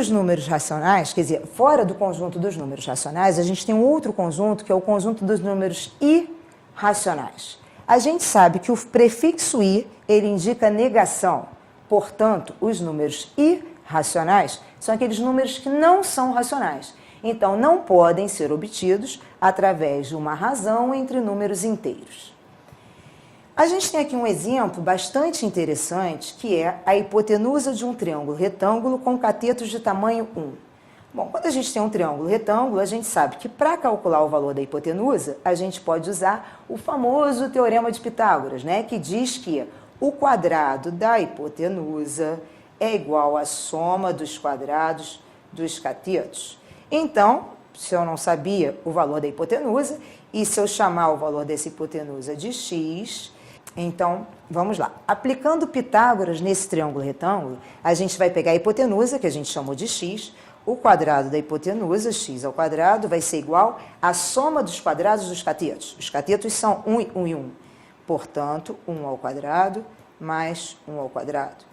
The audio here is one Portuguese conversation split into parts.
dos números racionais, quer dizer, fora do conjunto dos números racionais, a gente tem um outro conjunto, que é o conjunto dos números irracionais. A gente sabe que o prefixo i, ele indica negação. Portanto, os números irracionais são aqueles números que não são racionais. Então, não podem ser obtidos através de uma razão entre números inteiros. A gente tem aqui um exemplo bastante interessante, que é a hipotenusa de um triângulo retângulo com catetos de tamanho 1. Bom, quando a gente tem um triângulo retângulo, a gente sabe que para calcular o valor da hipotenusa, a gente pode usar o famoso teorema de Pitágoras, né, que diz que o quadrado da hipotenusa é igual à soma dos quadrados dos catetos. Então, se eu não sabia o valor da hipotenusa, e se eu chamar o valor dessa hipotenusa de x, então, vamos lá. Aplicando Pitágoras nesse triângulo retângulo, a gente vai pegar a hipotenusa, que a gente chamou de x, o quadrado da hipotenusa, x ao quadrado, vai ser igual à soma dos quadrados dos catetos. Os catetos são 1 e 1. Portanto, 1 ao quadrado mais 1 ao quadrado.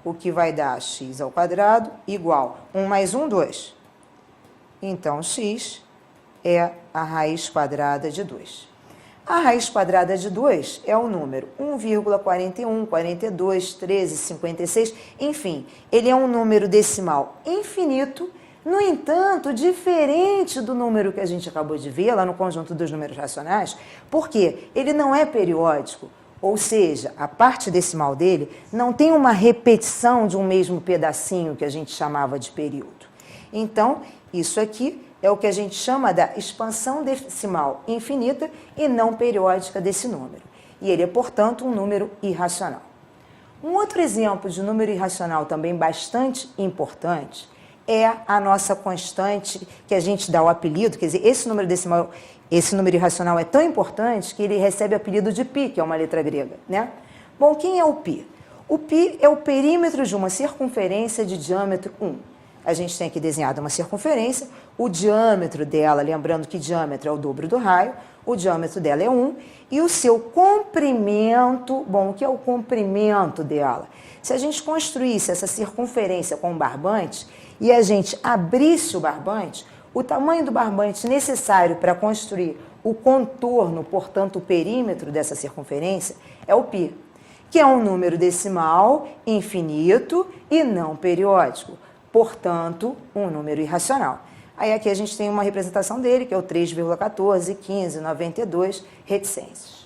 O que vai dar x ao quadrado igual 1 mais 1, 2. Então, x é a raiz quadrada de 2. A raiz quadrada de 2 é o número 1,41, 42, 13, 56, enfim, ele é um número decimal infinito, no entanto, diferente do número que a gente acabou de ver lá no conjunto dos números racionais, porque ele não é periódico, ou seja, a parte decimal dele não tem uma repetição de um mesmo pedacinho que a gente chamava de período. Então, isso aqui é o que a gente chama da expansão decimal infinita e não periódica desse número. E ele é, portanto, um número irracional. Um outro exemplo de número irracional também bastante importante é a nossa constante, que a gente dá o apelido, quer dizer, esse número decimal, esse número irracional é tão importante que ele recebe o apelido de π, que é uma letra grega, né? Bom, quem é o π? O π é o perímetro de uma circunferência de diâmetro 1. A gente tem aqui desenhado uma circunferência, o diâmetro dela, lembrando que diâmetro é o dobro do raio, o diâmetro dela é 1, e o seu comprimento, bom, o que é o comprimento dela? Se a gente construísse essa circunferência com um barbante e a gente abrisse o barbante, o tamanho do barbante necessário para construir o contorno, portanto o perímetro dessa circunferência, é o π, que é um número decimal infinito e não periódico. Portanto, um número irracional. Aí aqui a gente tem uma representação dele, que é o 3,14, 15, 92 reticências.